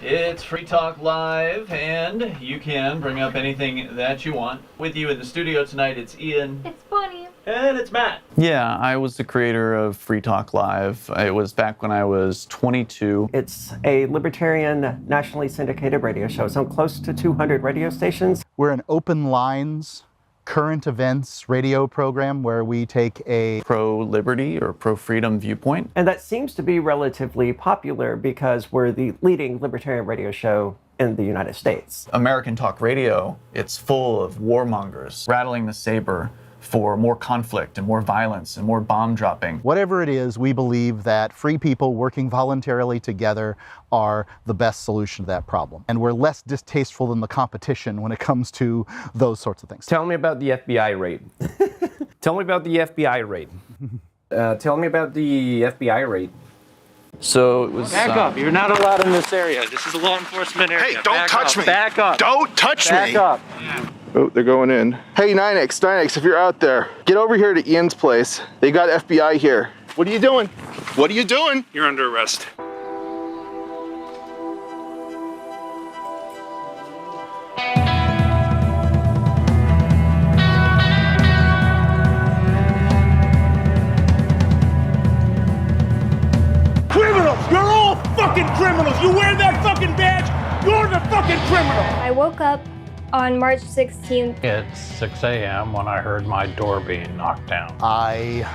It's Free Talk Live, and you can bring up anything that you want. With you in the studio tonight, it's Ian. It's Bonnie. And it's Matt. Yeah, I was the creator of Free Talk Live. It was back when I was 22. It's a libertarian, nationally syndicated radio show. It's on close to 200 radio stations. We're an open lines, current events radio program where we take a pro-liberty or pro-freedom viewpoint. And that seems to be relatively popular because we're the leading libertarian radio show in the United States. American talk radio, it's full of warmongers rattling the saber for more conflict and more violence and more bomb dropping. Whatever it is, we believe that free people working voluntarily together are the best solution to that problem. And we're less distasteful than the competition when it comes to those sorts of things. Tell me about the FBI raid. Tell me about the FBI raid. Tell me about the FBI raid. So it was... Back up. You're not allowed in this area. This is a law enforcement area. Hey, don't touch me. Back up. Don't touch me. Back up. Oh, they're going in. Hey, 9X, if you're out there, get over here to Ian's place. They got FBI here. What are you doing? What are you doing? You're under arrest. Criminals! You're all fucking criminals! You wear that fucking badge, you're the fucking criminal! I woke up on March 16th. It's 6 a.m. when I heard my door being knocked down. I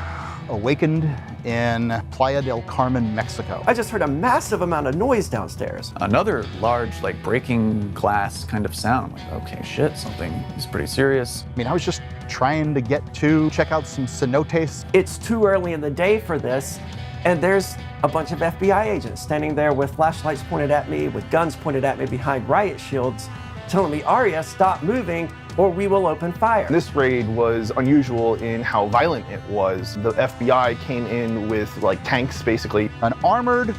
awakened in Playa del Carmen, Mexico. I just heard a massive amount of noise downstairs. Another large, like, breaking glass kind of sound. Like, okay, shit, something is pretty serious. I mean, I was just trying to get to check out some cenotes. It's too early in the day for this, and there's a bunch of FBI agents standing there with flashlights pointed at me, with guns pointed at me behind riot shields, telling me, Aria, stop moving or we will open fire. This raid was unusual in how violent it was. The FBI came in with like tanks, basically. An armored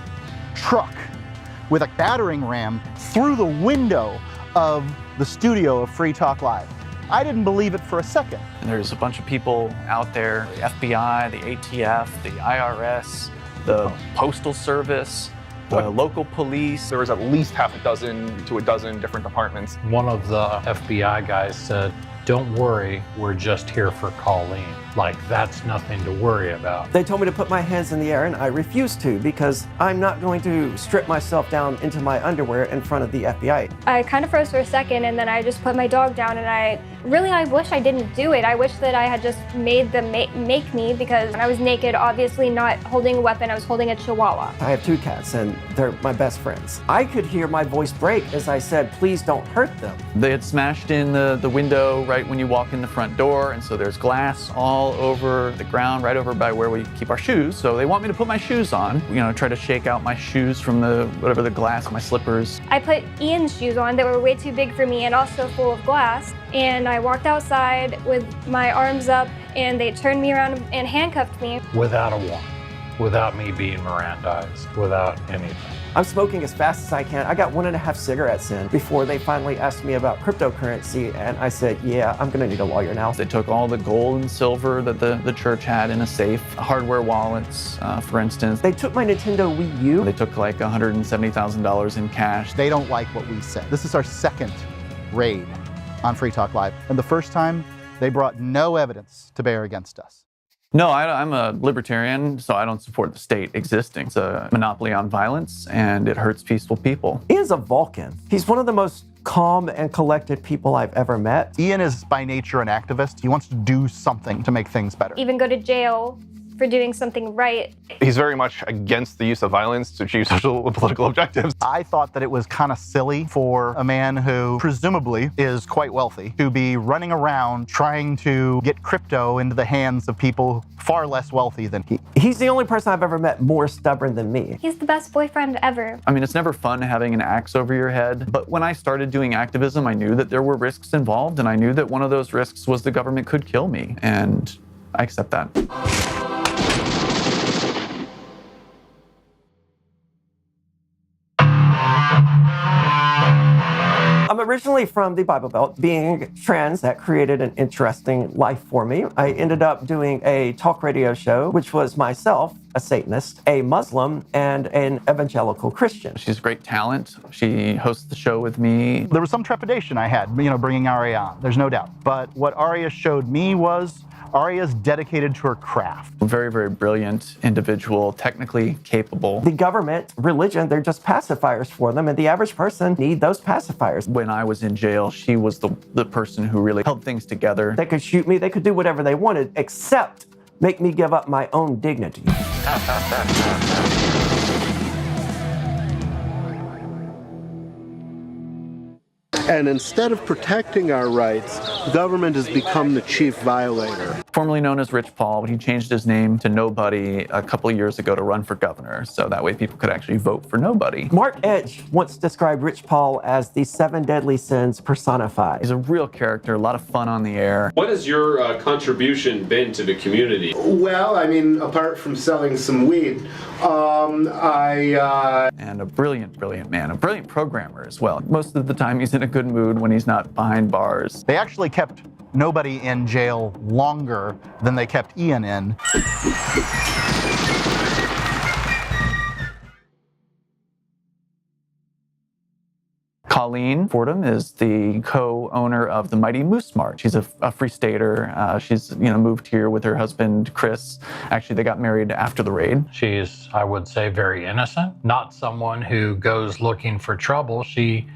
truck with a battering ram through the window of the studio of Free Talk Live. I didn't believe it for a second. And there's a bunch of people out there, the FBI, the ATF, the IRS, the Postal Service, the local police. There was at least half a dozen to a dozen different departments. One of the FBI guys said, "Don't worry, we're just here for Colleen." Like, that's nothing to worry about. They told me to put my hands in the air, and I refused to because I'm not going to strip myself down into my underwear in front of the FBI. I kind of froze for a second, and then I just put my dog down, and I wish I didn't do it. I wish that I had just made them make me, because I was naked, obviously not holding a weapon. I was holding a chihuahua. I have two cats, and they're my best friends. I could hear my voice break as I said, please don't hurt them. They had smashed in the window right when you walk in the front door, and so there's glass all over the ground, right over by where we keep our shoes. So they want me to put my shoes on, try to shake out my shoes from the glass, my slippers. I put Ian's shoes on that were way too big for me and also full of glass. And I walked outside with my arms up, and they turned me around and handcuffed me. Without a warrant, without me being Mirandized, without anything. I'm smoking as fast as I can. I got 1.5 cigarettes in before they finally asked me about cryptocurrency, and I said, yeah, I'm gonna need a lawyer now. They took all the gold and silver that the church had in a safe, hardware wallets, for instance. They took my Nintendo Wii U. They took like $170,000 in cash. They don't like what we say. This is our second raid on Free Talk Live. And the first time, they brought no evidence to bear against us. No, I'm a libertarian, so I don't support the state existing. It's a monopoly on violence, and it hurts peaceful people. Ian's a Vulcan. He's one of the most calm and collected people I've ever met. Ian is by nature an activist. He wants to do something to make things better. Even go to jail for doing something right. He's very much against the use of violence to achieve social and political objectives. I thought that it was kind of silly for a man who presumably is quite wealthy to be running around trying to get crypto into the hands of people far less wealthy than he. He's the only person I've ever met more stubborn than me. He's the best boyfriend ever. I mean, it's never fun having an axe over your head, but when I started doing activism, I knew that there were risks involved, and I knew that one of those risks was the government could kill me, and I accept that. I'm originally from the Bible Belt. Being trans, that created an interesting life for me. I ended up doing a talk radio show, which was myself a Satanist, a Muslim, and an evangelical Christian. She's a great talent. She hosts the show with me. There was some trepidation I had, bringing Aria on. There's no doubt. But what Aria showed me was Aria's dedicated to her craft. Very, very brilliant individual, technically capable. The government, religion, they're just pacifiers for them, and the average person need those pacifiers. When I was in jail, she was the person who really held things together. They could shoot me, they could do whatever they wanted, except make me give up my own dignity. And instead of protecting our rights, the government has become the chief violator. Formerly known as Rich Paul, but he changed his name to Nobody a couple of years ago to run for governor, so that way people could actually vote for Nobody. Mark Edge once described Rich Paul as the 7 deadly sins personified. He's a real character, a lot of fun on the air. What has your contribution been to the community? Well, apart from selling some weed, And a brilliant, brilliant man, a brilliant programmer as well. Most of the time he's in a good mood when he's not behind bars. They actually kept Nobody in jail longer than they kept Ian in. Colleen Fordham is the co-owner of the Mighty Moose Mart. She's a free stater. She's moved here with her husband, Chris. Actually, they got married after the raid. She's, I would say, very innocent, not someone who goes looking for trouble. She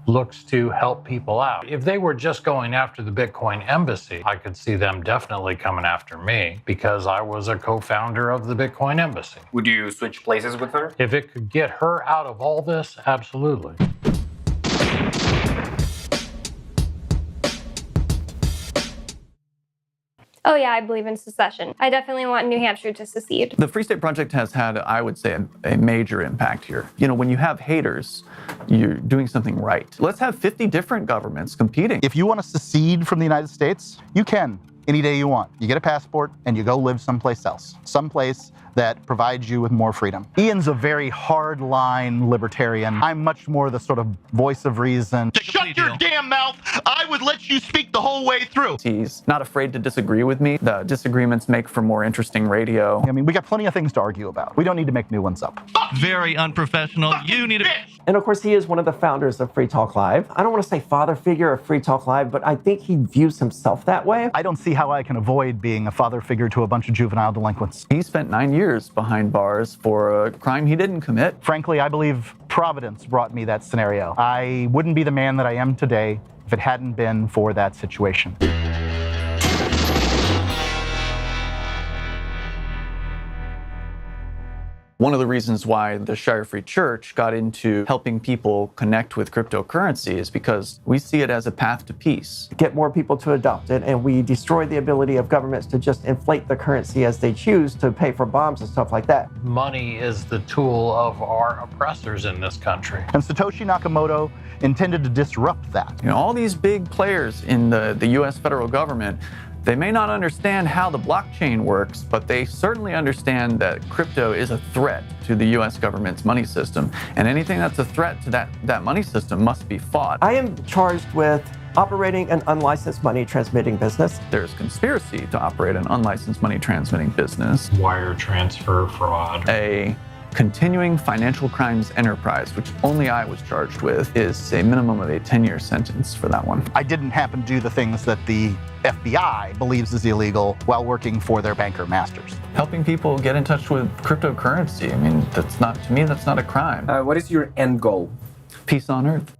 looks to help people out. If they were just going after the Bitcoin Embassy, I could see them definitely coming after me because I was a co-founder of the Bitcoin Embassy. Would you switch places with her? If it could get her out of all this, absolutely. Oh yeah, I believe in secession. I definitely want New Hampshire to secede. The Free State Project has had, I would say, a major impact here. When you have haters, you're doing something right. Let's have 50 different governments competing. If you want to secede from the United States, you can any day you want. You get a passport and you go live someplace else, someplace that provides you with more freedom. Ian's a very hard-line libertarian. I'm much more the sort of voice of reason. Shut your damn mouth! I would let you speak the whole way through. He's not afraid to disagree with me. The disagreements make for more interesting radio. We got plenty of things to argue about. We don't need to make new ones up. Very unprofessional. You need to... And of course, he is one of the founders of Free Talk Live. I don't want to say father figure of Free Talk Live, but I think he views himself that way. I don't see how I can avoid being a father figure to a bunch of juvenile delinquents. He spent 9 years behind bars for a crime he didn't commit. Frankly, I believe Providence brought me that scenario. I wouldn't be the man that I am today if it hadn't been for that situation. One of the reasons why the Shire Free Church got into helping people connect with cryptocurrency is because we see it as a path to peace. Get more people to adopt it, and we destroy the ability of governments to just inflate the currency as they choose to pay for bombs and stuff like that. Money is the tool of our oppressors in this country. And Satoshi Nakamoto intended to disrupt that. All these big players in the US federal government, they may not understand how the blockchain works, but they certainly understand that crypto is a threat to the US government's money system. And anything that's a threat to that money system must be fought. I am charged with operating an unlicensed money transmitting business. There's conspiracy to operate an unlicensed money transmitting business. Wire transfer fraud. A continuing financial crimes enterprise, which only I was charged with, is a minimum of a 10-year sentence for that one. I didn't happen to do the things that the FBI believes is illegal while working for their banker masters. Helping people get in touch with cryptocurrency, to me, that's not a crime. What is your end goal? Peace on earth.